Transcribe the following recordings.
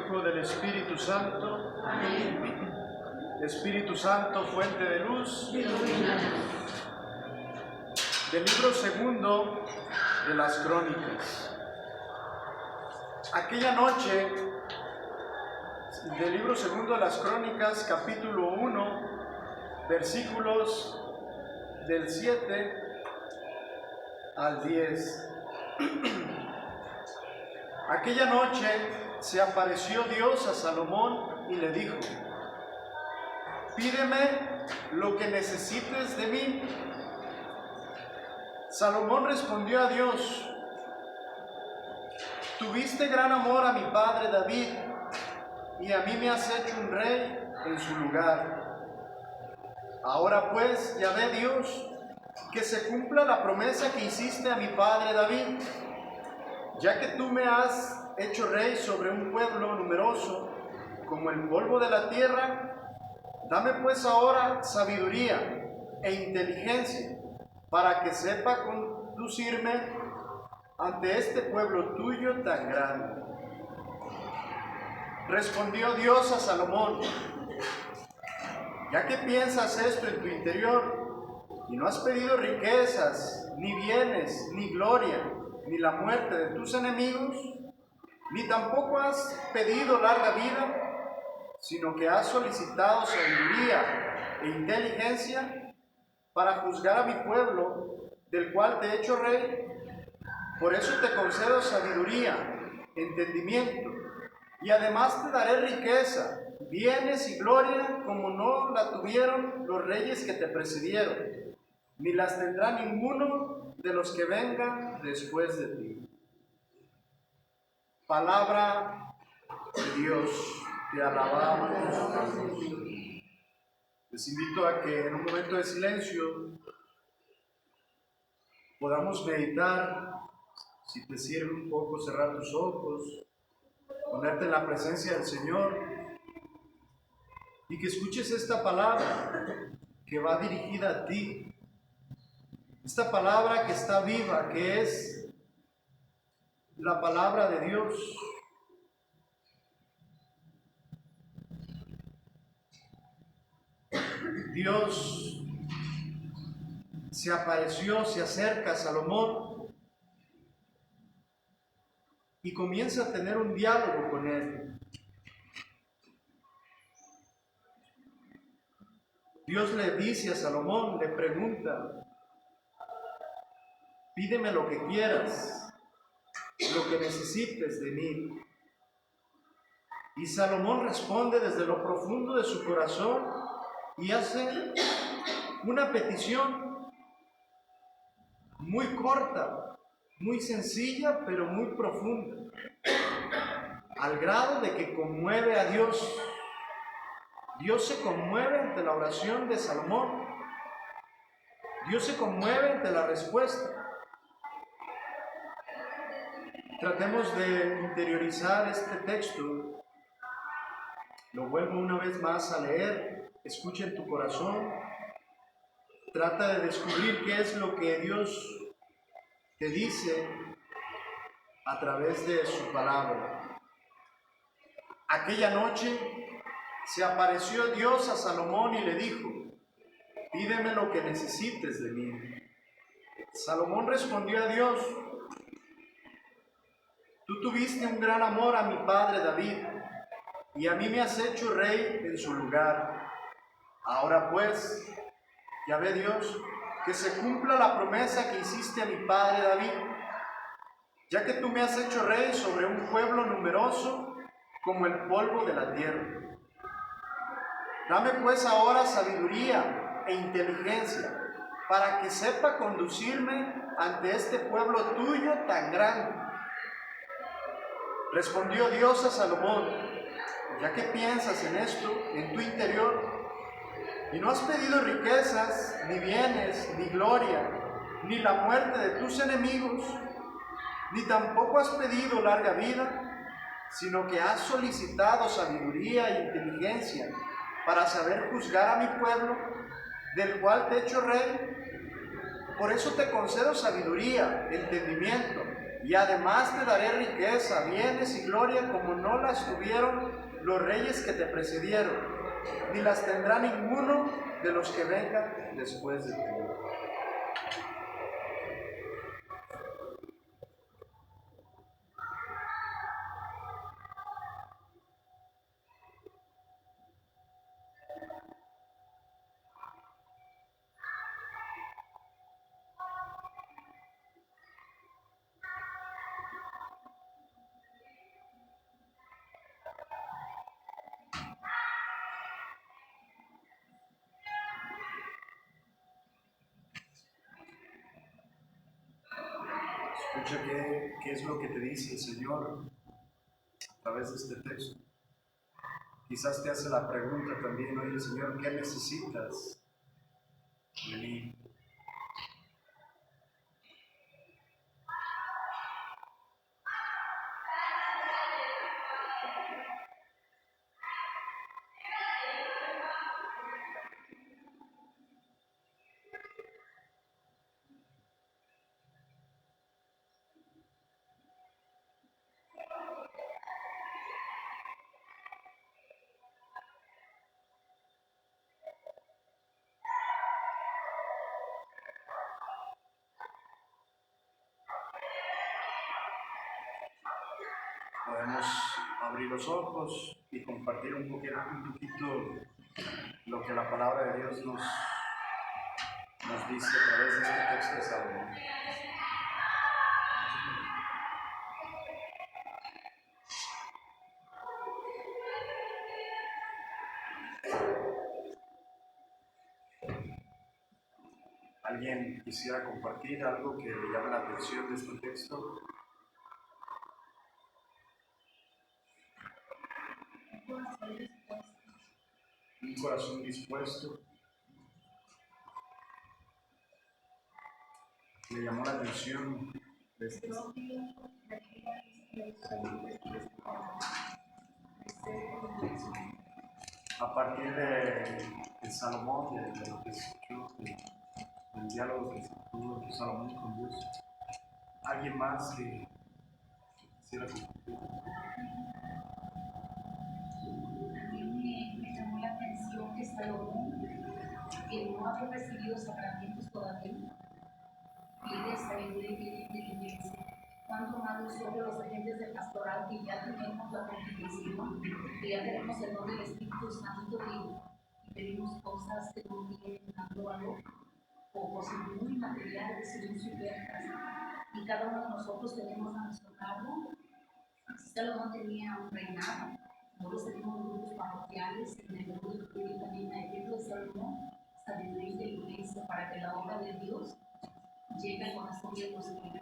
Hijo, del Espíritu Santo. Amén. Espíritu Santo, fuente de luz. Del libro segundo de las Crónicas. Aquella noche, del libro segundo de las Crónicas, capítulo 1, versículos del 7 al 10. Aquella noche se apareció Dios a Salomón y le dijo: pídeme lo que necesites de mí. Salomón respondió a Dios: tuviste gran amor a mi padre David, y a mí me has hecho un rey en su lugar. Ahora pues, ya ve Dios, que se cumpla la promesa que hiciste a mi padre David. Ya que tú me has hecho rey sobre un pueblo numeroso como el polvo de la tierra, dame pues ahora sabiduría e inteligencia para que sepa conducirme ante este pueblo tuyo tan grande. Respondió Dios a Salomón: ya que piensas esto en tu interior y no has pedido riquezas, ni bienes, ni gloria, ni la muerte de tus enemigos, ni tampoco has pedido larga vida, sino que has solicitado sabiduría e inteligencia para juzgar a mi pueblo, del cual te he hecho rey. Por eso te concedo sabiduría, entendimiento, y además te daré riqueza, bienes y gloria como no la tuvieron los reyes que te precedieron, ni las tendrá ninguno de los que vengan después de ti. Palabra de Dios, te alabamos. Les invito a que en un momento de silencio podamos meditar. Si te sirve un poco cerrar tus ojos, ponerte en la presencia del Señor y que escuches esta palabra que va dirigida a ti. Esta palabra que está viva, que es la palabra de Dios. Dios se apareció, se acerca a Salomón y comienza a tener un diálogo con él. Dios le dice a Salomón, le pregunta: pídeme lo que quieras, lo que necesites de mí. Y Salomón responde desde lo profundo de su corazón y hace una petición muy corta, muy sencilla, pero muy profunda, al grado de que conmueve a Dios. Dios se conmueve ante la oración de Salomón. Dios se conmueve ante la respuesta. Tratemos de interiorizar este texto. Lo vuelvo una vez más a leer. Escucha en tu corazón. Trata de descubrir qué es lo que Dios te dice a través de su palabra. Aquella noche se apareció Dios a Salomón y le dijo: pídeme lo que necesites de mí. Salomón respondió a Dios: tú tuviste un gran amor a mi padre David, y a mí me has hecho rey en su lugar. Ahora pues, ya ve Dios, que se cumpla la promesa que hiciste a mi padre David, ya que tú me has hecho rey sobre un pueblo numeroso como el polvo de la tierra. Dame pues ahora sabiduría e inteligencia para que sepa conducirme ante este pueblo tuyo tan grande. Respondió Dios a Salomón: ya que piensas en esto en tu interior y no has pedido riquezas, ni bienes, ni gloria, ni la muerte de tus enemigos, ni tampoco has pedido larga vida, sino que has solicitado sabiduría e inteligencia para saber juzgar a mi pueblo, del cual te he hecho rey. Por eso te concedo sabiduría, entendimiento Y además te daré riqueza, bienes y gloria como no las tuvieron los reyes que te precedieron, ni las tendrá ninguno de los que vengan después de ti. Escucha qué es lo que te dice el Señor a través de este texto. Quizás te hace la pregunta también, oye Señor, ¿qué necesitas de mí? Podemos abrir los ojos y compartir un poquito lo que la palabra de Dios nos dice a través de este texto de Salomón. ¿Alguien quisiera compartir algo que le llame la atención de este texto? Un corazón dispuesto. Le llamó la atención de este a partir de Salomón, de lo que escuchó, del diálogo que tuvo Salomón con Dios. ¿Alguien más que quisiera compartir? A mí me llamó la atención que Salomón, que no había recibido sacramentos todavía, pide sabiduría y inteligencia. Cuanto más nosotros los agentes de pastoral que ya tenemos la constitución, que ya tenemos el don del Espíritu Santo y pedimos cosas que no tienen tanto valor o cosas muy materiales y muy superfluas. Y cada uno de nosotros tenemos a nuestro cargo. Salomón tenía un reinado. Nosotros tenemos grupos parroquiales en el grupo de también hay ejemplo de Salomón, sabiduría e inteligencia para que la obra de Dios llegue al corazón de los que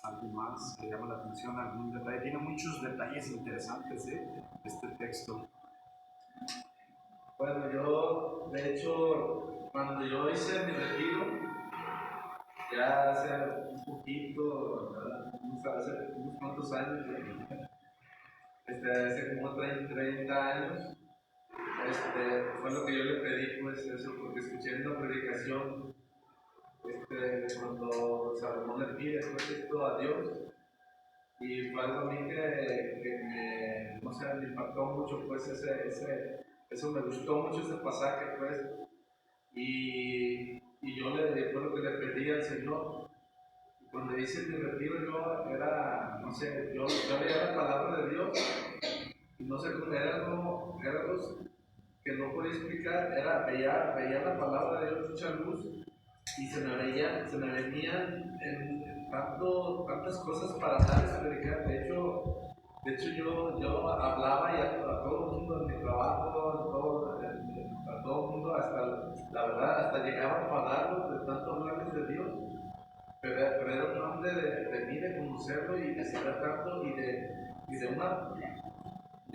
¿Alguien más le llama la atención algún detalle? Tiene muchos detalles interesantes este texto. Bueno, yo, de hecho, cuando yo hice mi retiro, ya hace un poquito, hace unos cuantos años, hace como 30 años, fue lo que yo le pedí, pues eso, porque escuché en una predicación, cuando Salomón le pide pues, esto a Dios, y fue algo a mí que me, no sé, me impactó mucho, pues eso me gustó mucho ese pasaje, pues, y yo fue lo que le pedí al Señor. Cuando hice mi retiro, yo era, no sé, yo leía la palabra de Dios y no sé, era algo que no podía explicar, veía la palabra de Dios mucha luz y se me venían tantas cosas para dar y predicar. De hecho yo hablaba y a todo el mundo en mi trabajo, a todo el mundo, la verdad, hasta llegaba a enfadarlos de tanto hablarles de Dios. Pero era un hambre de mí, de conocerlo y de saber tanto y de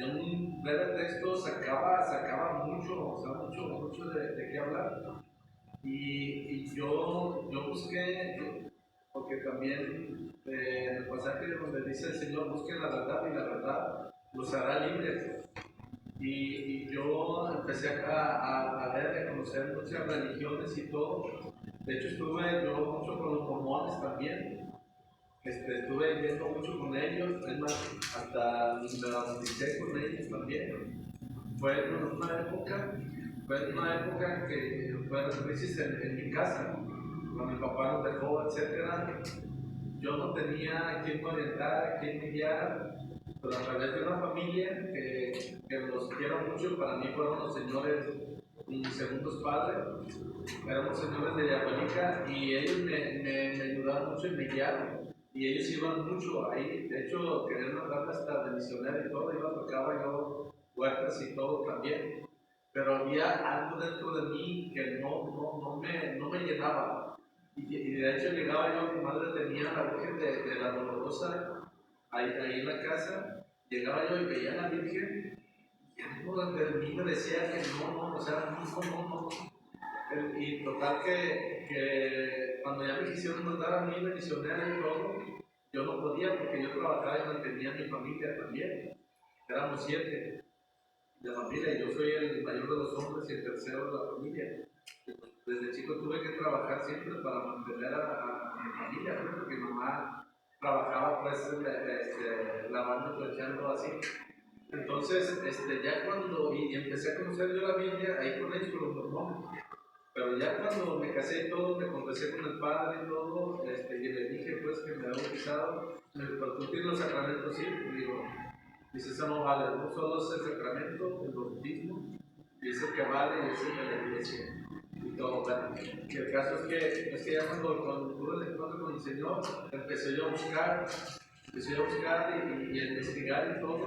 un breve texto sacaba mucho, o sea, mucho de qué hablar. Y yo busqué, porque también en el pasaje donde dice el Señor, busquen la verdad y la verdad los hará libres. Y yo empecé a ver, a conocer muchas religiones y todo, De hecho, estuve yo mucho con los mormones también. Estuve yendo mucho con ellos, es más, hasta me bauticé con ellos también. Fue en una época que fueron crisis en mi casa, cuando mi papá nos dejó, etcétera. Yo no tenía a quién me orientar, a quién me guiar, pero a través de una familia que los quiero mucho, para mí fueron los señores, mis segundos padres, éramos señores de Yahuelica y ellos me ayudaron mucho y me guiaron. Y ellos iban mucho ahí, de hecho, querían mandarme hasta de misionero y todo, tocaba yo huertas y todo también. Pero había algo dentro de mí que no me llenaba. Y de hecho llegaba yo, mi madre tenía la Virgen de la Dolorosa ahí en la casa, llegaba yo y veía a la Virgen, y algo de mí me decía que o sea, no. Y total que cuando ya me quisieron mandar a mí de misionero y todo, yo no podía porque yo trabajaba y mantenía a mi familia también. Éramos 7 de familia y yo soy el mayor de los hombres y el tercero de la familia. Desde chico tuve que trabajar siempre para mantener a mi familia, ¿no? Porque mi mamá trabajaba pues lavando y planchando así. Entonces, ya cuando y empecé a conocer yo la Biblia, ahí con ellos, con los mormones. Pero ya cuando me casé y todo, me confesé con el padre y todo, y le dije pues que me había bautizado, me dijo, pero tú tienes los sacramentos, sí. Y digo, dice, eso no vale, no solo es el sacramento, el bautismo, y es el que vale y es el de la iglesia. Y todo, bueno. Y el caso es que ya cuando tuve el encuentro con el Señor, empecé yo a buscar y a investigar y todo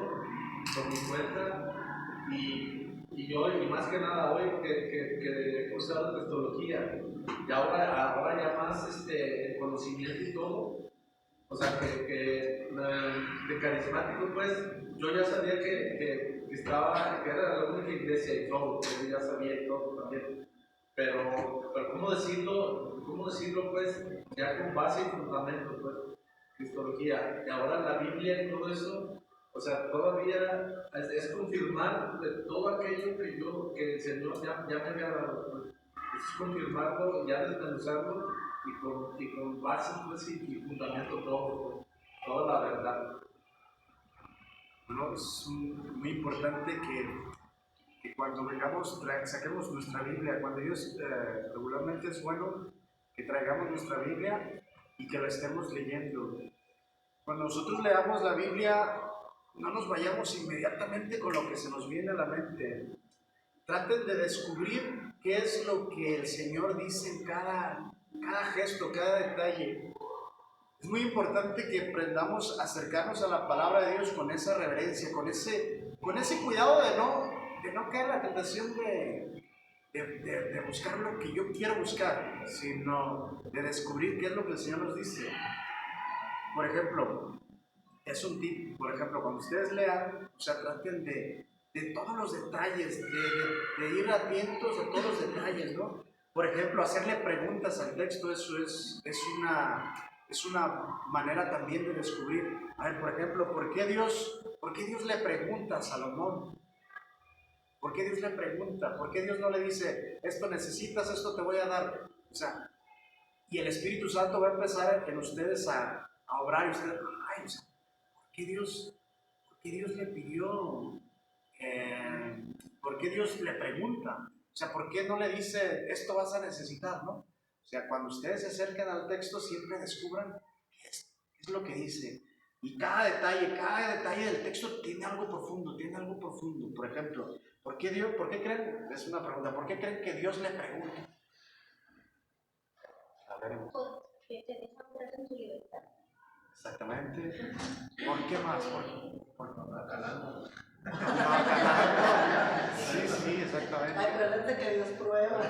por mi cuenta. Y yo, y más que nada hoy que he cursado cristología, y ahora ya más el conocimiento y todo, o sea, de carismático, pues, yo ya sabía que era la única iglesia y todo, que yo ya sabía y todo también. Pero ¿cómo decirlo, pues, ya con base y fundamento, pues, cristología, y ahora la Biblia y todo eso, o sea, todavía es confirmar de todo aquello que el Señor ya me había dado, pues, es confirmarlo, ya desmenuzarlo, y con base pues, y fundamento todo, pues, toda la verdad. No, es muy importante que cuando vengamos, saquemos nuestra Biblia, cuando Dios regularmente es bueno que traigamos nuestra Biblia y que la estemos leyendo. Cuando nosotros leamos la Biblia, no nos vayamos inmediatamente con lo que se nos viene a la mente. Traten de descubrir qué es lo que el Señor dice en cada gesto, cada detalle. Es muy importante que aprendamos a acercarnos a la palabra de Dios con esa reverencia, con ese cuidado de no caer en la tentación de buscar lo que yo quiero buscar, sino de descubrir qué es lo que el Señor nos dice. Por ejemplo, es un tip, por ejemplo, cuando ustedes lean, o sea, traten de todos los detalles, de ir atentos a todos los detalles, ¿no? Por ejemplo, hacerle preguntas al texto, eso es una manera también de descubrir. A ver, por ejemplo, ¿por qué Dios le pregunta a Salomón? ¿Por qué Dios le pregunta? ¿Por qué Dios no le dice, esto necesitas, esto te voy a dar? O sea, y el Espíritu Santo va a empezar en ustedes a obrar y ustedes, ay, o sea, ¿por qué Dios le pidió? ¿Por qué Dios le pregunta? O sea, ¿por qué no le dice, esto vas a necesitar, no? O sea, cuando ustedes se acerquen al texto, siempre descubran qué es lo que dice. Y cada detalle del texto tiene algo profundo, Por ejemplo, ¿por qué creen? Es una pregunta, ¿por qué creen que Dios le pregunta? A ver. Porque te deja operar en tu libertad. Exactamente. ¿Por qué más? ¿Por Acalando. Sí, exactamente. Acuérdate que Dios prueba.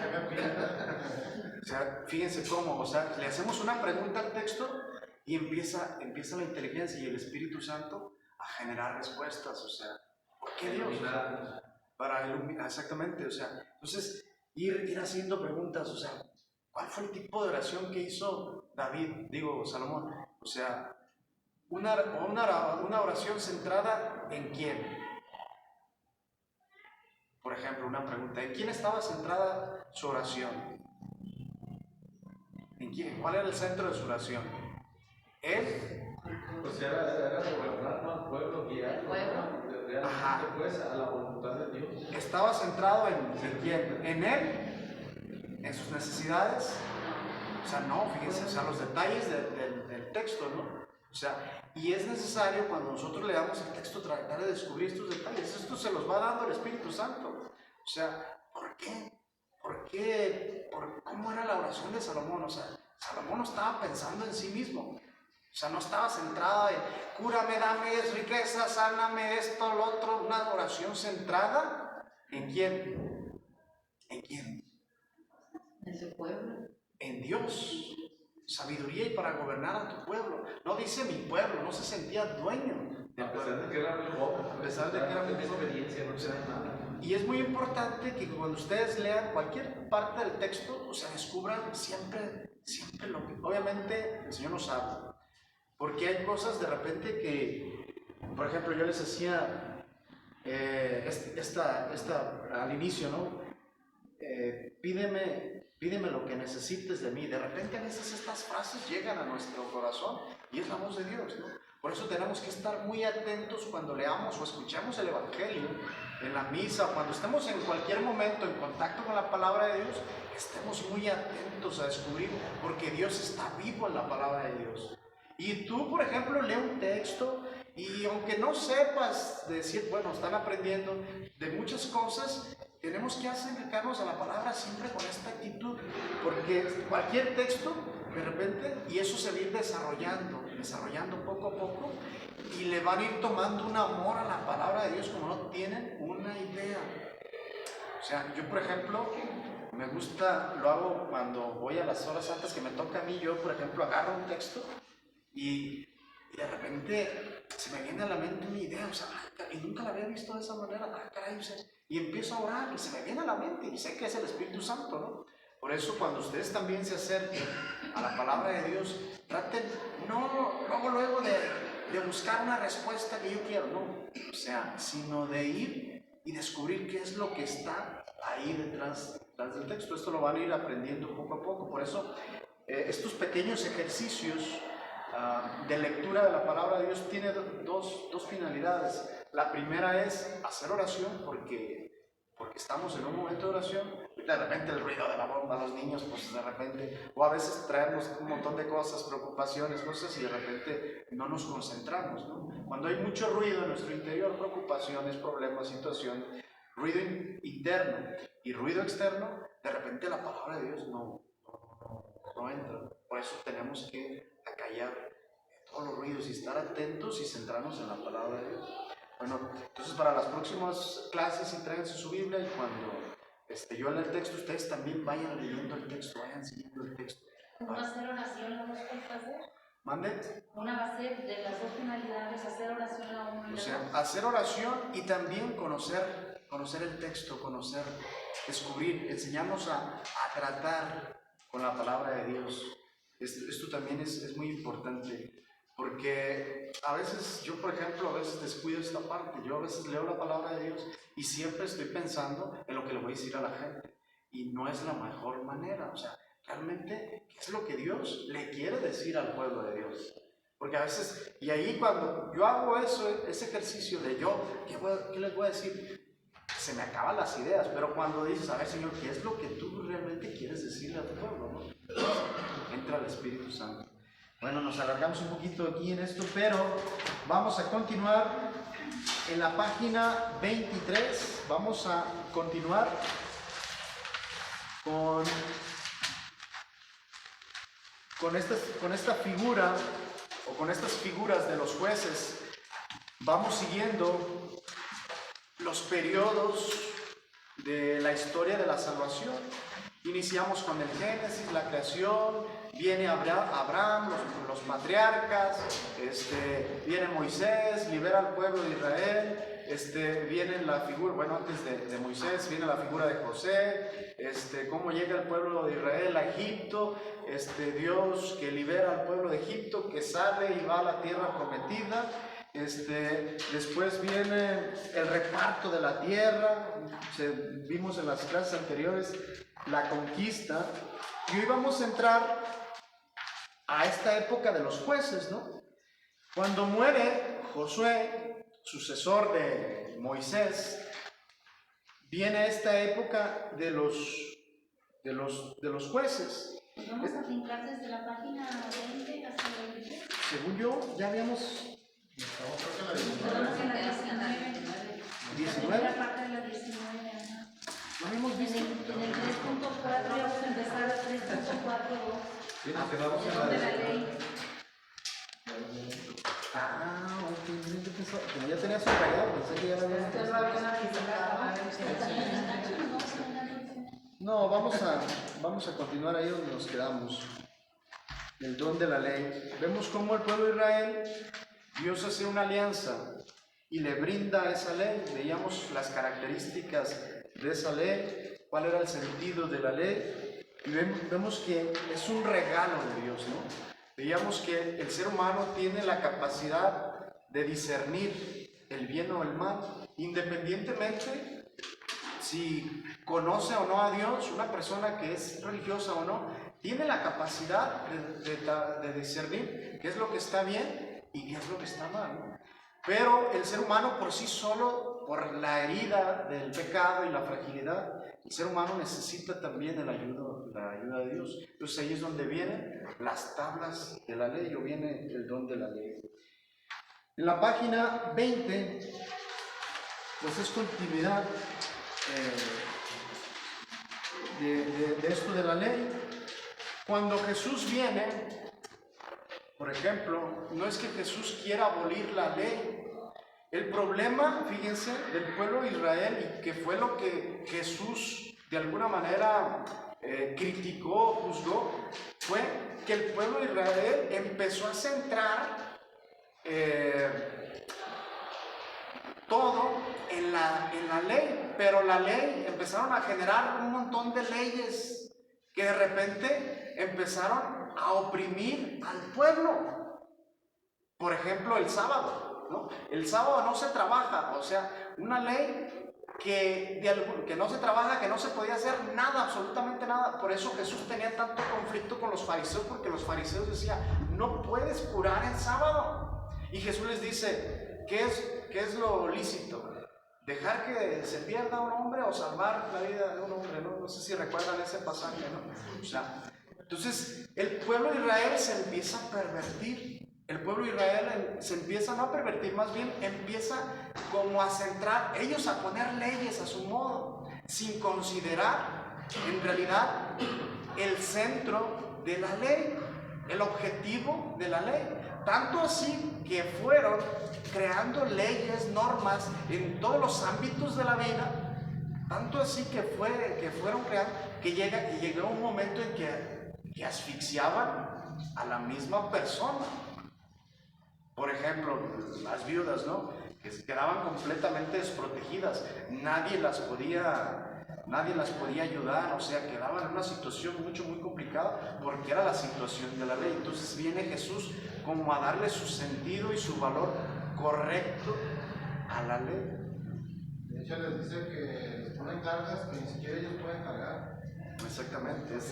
O sea, fíjense cómo, o sea, le hacemos una pregunta al texto y empieza la inteligencia y el Espíritu Santo a generar respuestas, o sea, ¿por qué Dios? Para iluminar, exactamente, o sea, entonces ir haciendo preguntas, o sea, ¿cuál fue el tipo de oración que hizo Salomón? O sea, una oración centrada en quién. Por ejemplo, una pregunta, ¿en quién estaba centrada su oración? ¿Cuál era el centro de su oración? Él. Pues era gobernar al pueblo, guiar realmente pues a la voluntad de Dios. Estaba centrado en quién, en él, en sus necesidades. O sea, no, fíjense, o sea, los detalles del texto, ¿no? O sea, y es necesario cuando nosotros leamos el texto tratar de descubrir estos detalles. Esto se los va dando el Espíritu Santo. O sea, ¿por qué? ¿Cómo era la oración de Salomón? O sea, Salomón no estaba pensando en sí mismo. O sea, no estaba centrada en cúrame, dame riqueza, sáname esto, lo otro. Una oración centrada ¿en quién? ¿En quién? En su pueblo. En Dios. Sabiduría y para gobernar a tu pueblo. No dice mi pueblo, no se sentía dueño. A pesar de que era muy joven, a pesar de que era muy experiencia, no tenía nada. Y es muy importante que cuando ustedes lean cualquier parte del texto, o sea, descubran siempre lo que obviamente el Señor nos habla. Porque hay cosas de repente que, por ejemplo, yo les hacía al inicio, ¿no? Pídeme lo que necesites de mí. De repente a veces estas frases llegan a nuestro corazón y es la voz de Dios, ¿no? Por eso tenemos que estar muy atentos cuando leamos o escuchamos el Evangelio en la misa, cuando estemos en cualquier momento en contacto con la palabra de Dios, estemos muy atentos a descubrir, porque Dios está vivo en la palabra de Dios. Y tú, por ejemplo, lee un texto y aunque no sepas decir, bueno, están aprendiendo de muchas cosas, tenemos que acercarnos a la palabra siempre con esta actitud, porque cualquier texto, de repente, y eso se va a ir desarrollando poco a poco, y le van a ir tomando un amor a la palabra de Dios como no tienen una idea. O sea, yo, por ejemplo, me gusta, lo hago cuando voy a las horas santas que me toca a mí, yo, por ejemplo, agarro un texto y de repente se me viene a la mente una idea, o sea, y nunca la había visto de esa manera, caray, o sea, y empiezo a orar y se me viene a la mente y sé que es el Espíritu Santo, ¿no? Por eso cuando ustedes también se acerquen a la palabra de Dios, traten luego de buscar una respuesta que yo quiero, no, o sea, sino de ir y descubrir qué es lo que está ahí detrás del texto. Esto lo van a ir aprendiendo poco a poco. Por eso estos pequeños ejercicios de lectura de la palabra de Dios tiene dos finalidades. La primera es hacer oración porque estamos en un momento de oración. De repente el ruido de la bomba, los niños, pues de repente, o a veces traemos un montón de cosas, preocupaciones, cosas, y de repente no nos concentramos, ¿no? Cuando hay mucho ruido en nuestro interior, preocupaciones, problemas, situaciones, ruido interno y ruido externo, de repente la palabra de Dios no entra. Por eso tenemos que acallar todos los ruidos y estar atentos y centrarnos en la palabra de Dios. Bueno, entonces para las próximas clases, y tráiganse su Biblia, y cuando yo lea el texto, ustedes también vayan leyendo el texto, vayan siguiendo el texto. ¿Cómo hacer oración la dos puedes hacer? ¿Mande? Una va a ser de las dos finalidades, hacer oración la una y la O sea, dos. hacer oración y también conocer el texto, descubrir, enseñarnos a tratar con la palabra de Dios. Esto también es muy importante. Porque a veces, yo por ejemplo, a veces descuido esta parte. Yo a veces leo la palabra de Dios y siempre estoy pensando en lo que le voy a decir a la gente. Y no es la mejor manera. O sea, realmente, ¿qué es lo que Dios le quiere decir al pueblo de Dios? Porque a veces, y ahí cuando yo hago ese ejercicio de ¿qué les voy a decir? Se me acaban las ideas. Pero cuando dices, a ver, Señor, ¿qué es lo que tú realmente quieres decirle a tu pueblo? ¿No? Entra el Espíritu Santo. Bueno, nos alargamos un poquito aquí en esto, pero vamos a continuar en la página 23. Vamos a continuar con esta figura, o con estas figuras de los jueces. Vamos siguiendo los periodos de la historia de la salvación. Iniciamos con el Génesis, la creación, viene Abraham, los patriarcas, viene Moisés, libera al pueblo de Israel, viene la figura, bueno, antes de Moisés viene la figura de José, cómo llega el pueblo de Israel a Egipto, Dios que libera al pueblo de Egipto, que sale y va a la tierra prometida. Después viene el reparto de la tierra, vimos en las clases anteriores la conquista, y hoy vamos a entrar a esta época de los jueces, ¿no? Cuando muere Josué, sucesor de Moisés, viene esta época de los jueces. Pues vamos a brincar desde la página 20 hasta la 23. Según yo, ya habíamos Estamos en la 19. 19. La parte de la 19. Ajá. ¿No habíamos En visto? el 3.4 vamos a empezar a 3.4.2. Sí, nos quedamos en De la ley. Ok, yo pensaba, como ya tenía subrayado, pensé que ya lo había. No, vamos a continuar ahí donde nos quedamos. El don de la ley. Vemos cómo el pueblo de Israel, Dios hace una alianza y le brinda esa ley. Veíamos las características de esa ley, cuál era el sentido de la ley, y vemos que es un regalo de Dios, ¿no? Veíamos que el ser humano tiene la capacidad de discernir el bien o el mal, independientemente si conoce o no a Dios. Una persona que es religiosa o no, tiene la capacidad de discernir qué es lo que está bien y qué es lo que está mal, ¿no? Pero el ser humano por sí solo, por la herida del pecado y la fragilidad, el ser humano necesita también la ayuda de Dios. Entonces ahí es donde vienen las tablas de la ley, o viene el don de la ley. En la página 20, pues es continuidad de esto de la ley. Cuando Jesús viene, por ejemplo, no es que Jesús quiera abolir la ley. El problema, fíjense, del pueblo de Israel, y que fue lo que Jesús de alguna manera criticó, juzgó, fue que el pueblo de Israel empezó a centrar todo en la ley, pero la ley empezaron a generar un montón de leyes que de repente empezaron a oprimir al pueblo. Por ejemplo, el sábado, ¿no? El sábado no se trabaja, o sea, una ley que no se trabaja, que no se podía hacer nada, absolutamente nada. Por eso Jesús tenía tanto conflicto con los fariseos, porque los fariseos decían, no puedes curar el sábado. Y Jesús les dice, ¿qué es lo lícito? ¿Dejar que se pierda un hombre o salvar la vida de un hombre? No sé si recuerdan ese pasaje, ¿no? O sea, entonces el pueblo de Israel se empieza a pervertir. El pueblo de Israel se empieza no a pervertir, más bien empieza como a centrar, ellos a poner leyes a su modo, sin considerar en realidad el centro de la ley, el objetivo de la ley. Tanto así que fueron creando leyes, normas en todos los ámbitos de la vida, tanto así que fueron creando, que llegó un momento en que asfixiaban a la misma persona. Por ejemplo, las viudas, ¿no? Que se quedaban completamente desprotegidas, nadie las podía ayudar, o sea, quedaban en una situación muy complicada porque era la situación de la ley. Entonces viene Jesús como a darle su sentido y su valor correcto a la ley. De hecho, les dice que les ponen cargas que ni siquiera ellos pueden cargar. Exactamente, es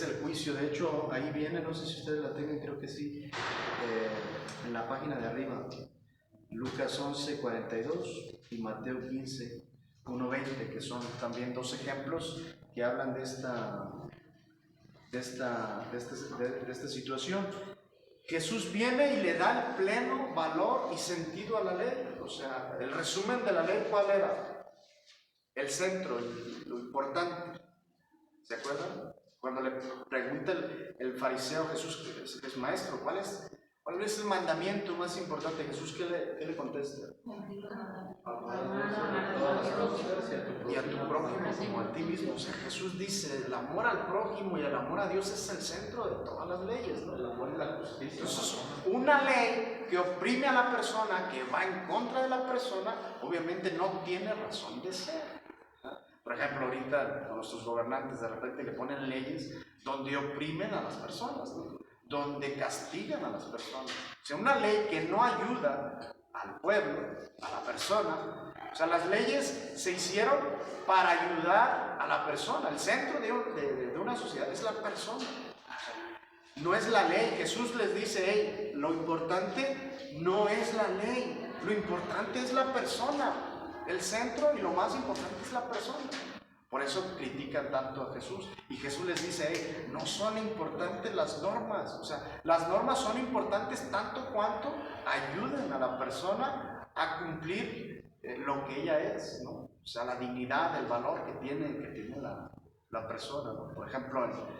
el juicio. De hecho, ahí viene, no sé si ustedes la tengan, creo que sí, en la página de arriba, Lucas 11:42 y Mateo 15:1-20, que son también dos ejemplos que hablan de esta situación. Jesús viene y le da el pleno valor y sentido a la ley. O sea, el resumen de la ley, ¿cuál era? El centro, lo importante. ¿Se acuerdan? Cuando le pregunta el fariseo a Jesús, que es maestro, ¿cuál es el mandamiento más importante? Jesús, ¿qué le contesta? Y a tu prójimo como a ti mismo. O sea, Jesús dice, el amor al prójimo y el amor a Dios es el centro de todas las leyes, ¿no? El amor y la justicia. Entonces, una ley que oprime a la persona, que va en contra de la persona, obviamente no tiene razón de ser. Por ejemplo, ahorita con nuestros gobernantes de repente le ponen leyes donde oprimen a las personas, ¿no? Donde castigan a las personas. O sea, una ley que no ayuda al pueblo, a la persona. O sea, las leyes se hicieron para ayudar a la persona. El centro de una sociedad es la persona. No es la ley. Jesús les dice, hey, lo importante no es la ley, lo importante es la persona. El centro y lo más importante es la persona. Por eso critican tanto a Jesús. Y Jesús les dice, hey, no son importantes las normas. O sea, las normas son importantes tanto cuanto ayuden a la persona a cumplir lo que ella es, ¿no? O sea, la dignidad, el valor que tiene la persona, ¿no? Por ejemplo,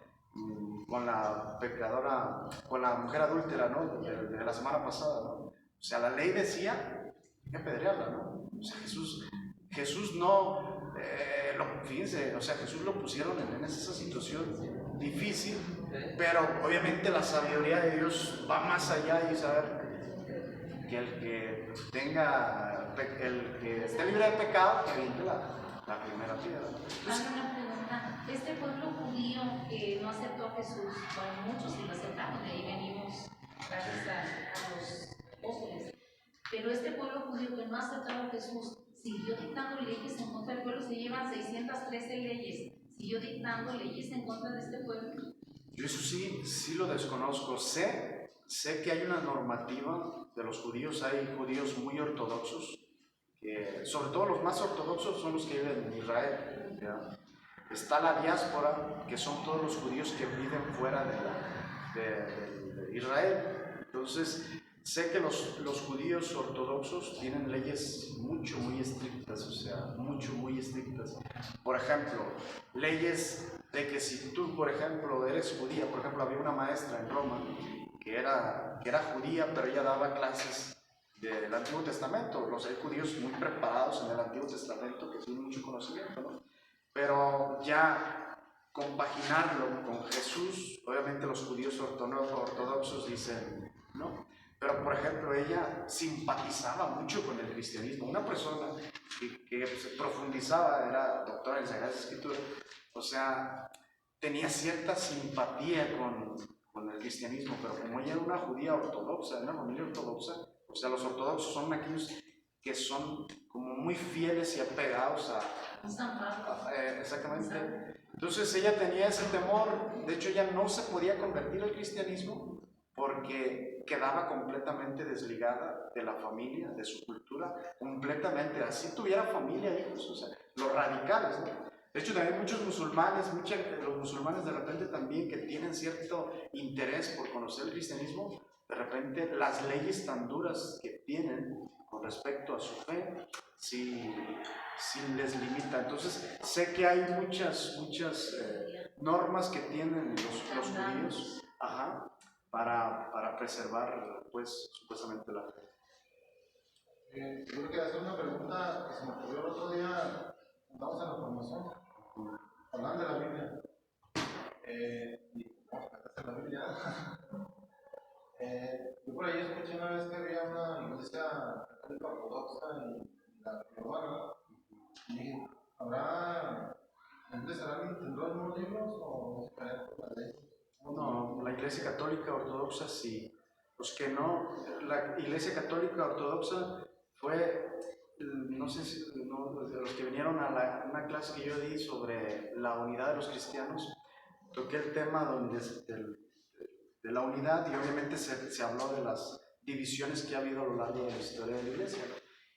con la pecadora, con la mujer adúltera, ¿no? De la semana pasada, ¿no? O sea, la ley decía que apedrearla, ¿no? O sea, Jesús no, fíjense, o sea, Jesús lo pusieron en esa situación difícil, pero obviamente la sabiduría de Dios va más allá y saber que el que esté libre de pecado, que aviente la primera piedra. Hago una pregunta. Este pueblo judío que no aceptó a Jesús, bueno, muchos sí lo aceptaron, de ahí venimos gracias a los apóstoles. Pero este pueblo judío que no aceptaba a Jesús siguió dictando leyes en contra del pueblo. Se llevan 613 leyes. Siguió dictando leyes en contra de este pueblo. Yo eso sí lo desconozco. Sé que hay una normativa de los judíos. Hay judíos muy ortodoxos, que sobre todo los más ortodoxos son los que viven en Israel, ¿ya? Está la diáspora, que son todos los judíos que viven fuera de Israel. Entonces, sé que los judíos ortodoxos tienen leyes muy estrictas, o sea, muy estrictas. Por ejemplo, leyes de que si tú, por ejemplo, eres judía, por ejemplo, había una maestra en Roma que era judía, pero ella daba clases del Antiguo Testamento. Hay judíos muy preparados en el Antiguo Testamento que tienen mucho conocimiento, ¿no? Pero ya compaginarlo con Jesús, obviamente los judíos ortodoxos dicen, ¿no? Pero, por ejemplo, ella simpatizaba mucho con el cristianismo. Una persona que se profundizaba, era doctora en Sagradas Escrituras, o sea, tenía cierta simpatía con el cristianismo, pero como ella era una judía ortodoxa, una familia ortodoxa, o sea, los ortodoxos son aquellos que son como muy fieles y apegados exactamente. Entonces ella tenía ese temor. De hecho, ella no se podía convertir al cristianismo porque quedaba completamente desligada de la familia, de su cultura, completamente. Así tuviera familia, hijos, o sea, los radicales, ¿no? De hecho, también muchos musulmanes, los musulmanes de repente también que tienen cierto interés por conocer el cristianismo, de repente las leyes tan duras que tienen con respecto a su fe, sí les limita. Entonces, sé que hay muchas normas que tienen los judíos, para preservar, pues, supuestamente la fe. Yo quería hacer una pregunta que se me ocurrió el otro día, estamos en la formación, hablando de la Biblia. La Biblia. Yo por ahí escuché una vez que había una iglesia católica ortodoxa y la romana. Y dije, ¿tendrán los mismos libros o no se por la ley? No, la iglesia católica ortodoxa sí. Los que no, la iglesia católica ortodoxa fue, no sé si los que vinieron a una clase que yo di sobre la unidad de los cristianos, toqué el tema de la unidad y obviamente se habló de las divisiones que ha habido a lo largo de la historia de la iglesia.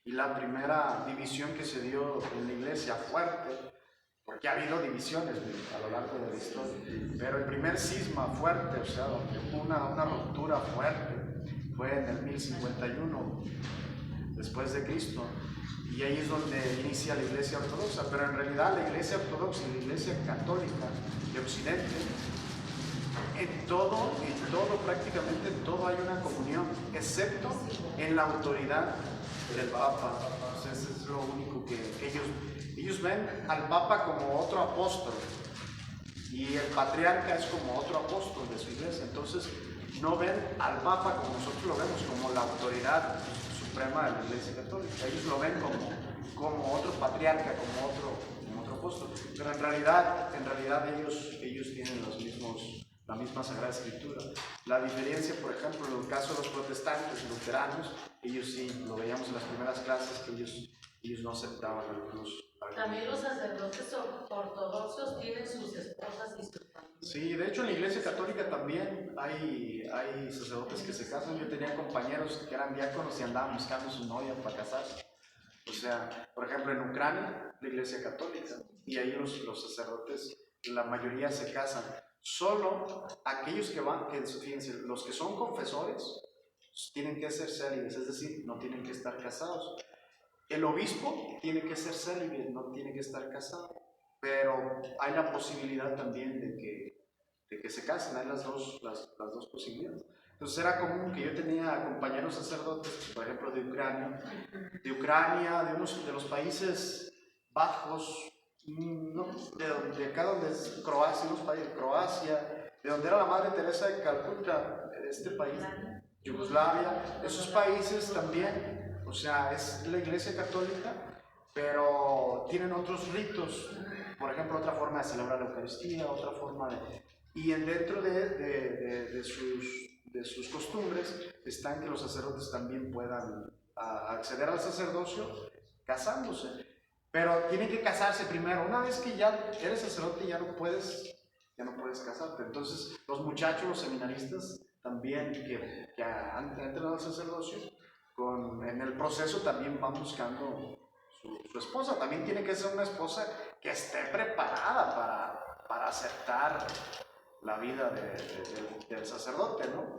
Y la primera división que se dio en la iglesia fuerte, porque ha habido divisiones a lo largo de la historia, pero el primer cisma fuerte, o sea, donde hubo una ruptura fuerte, fue en el 1051 después de Cristo, y ahí es donde inicia la iglesia ortodoxa. Pero en realidad la iglesia ortodoxa y la iglesia católica de Occidente, en todo, prácticamente en todo hay una comunión, excepto en la autoridad del Papa. Entonces, eso es lo único que ellos ven al Papa como otro apóstol y el patriarca es como otro apóstol de su iglesia. Entonces, no ven al Papa como nosotros lo vemos, como la autoridad suprema de la iglesia católica. Ellos lo ven como otro patriarca, como otro apóstol. Pero en realidad ellos tienen la misma Sagrada Escritura. La diferencia, por ejemplo, en el caso de los protestantes luteranos, ellos sí, lo veíamos en las primeras clases, que ellos ellos no aceptaban al cruz. También los sacerdotes ortodoxos tienen sus esposas y sus familias. Sí, de hecho en la Iglesia Católica también hay sacerdotes que se casan. Yo tenía compañeros que eran diáconos y andaban buscando su novia para casarse. O sea, por ejemplo en Ucrania, la Iglesia Católica, y ahí los sacerdotes, la mayoría se casan. Solo aquellos fíjense, los que son confesores tienen que ser célibes, es decir, no tienen que estar casados. El obispo tiene que ser célibe, no tiene que estar casado, pero hay la posibilidad también de que se casen, hay las dos posibilidades. Entonces era común que yo tenía compañeros sacerdotes, por ejemplo de Ucrania, de los Países Bajos, no, de acá donde es Croacia, Croacia, de donde era la Madre Teresa de Calcuta, este país, Yugoslavia, esos países también. O sea, es la Iglesia Católica, pero tienen otros ritos, por ejemplo, otra forma de celebrar la Eucaristía, otra forma de... Y dentro de sus costumbres están que los sacerdotes también puedan acceder al sacerdocio casándose, pero tienen que casarse primero. Una vez que ya eres sacerdote ya no puedes casarte. Entonces los muchachos, los seminaristas también que han entrado al sacerdocio, en el proceso también van buscando su esposa. También tiene que ser una esposa que esté preparada para aceptar la vida del sacerdote, ¿no?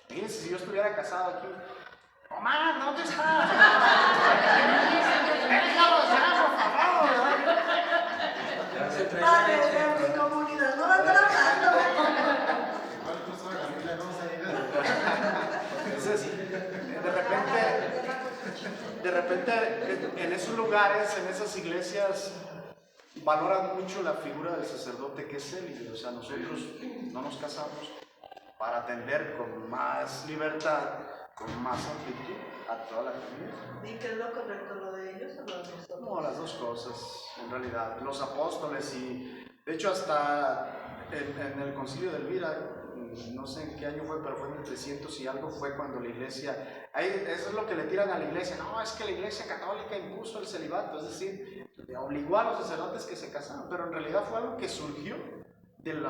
Fíjense, si yo estuviera casado aquí, ¡mamá, ¿dónde estás? ¡Déjalos ya, por favor! Padre de mi comunidad, no la están hablando. Entonces, de repente, en esos lugares, en esas iglesias, valoran mucho la figura del sacerdote que es célibe. O sea, nosotros no nos casamos para atender con más libertad, con más amplitud a toda la comunidad. ¿Y qué es lo correcto, lo de ellos o lo de nosotros? No, las dos cosas, en realidad. Los apóstoles y, de hecho, hasta en el concilio de Elvira, no sé en qué año fue, pero fue en el 300 y algo, fue cuando la iglesia, eso es lo que le tiran a la iglesia, no, es que la iglesia católica impuso el celibato, es decir, obligó a los sacerdotes que se casaran, pero en realidad fue algo que surgió de la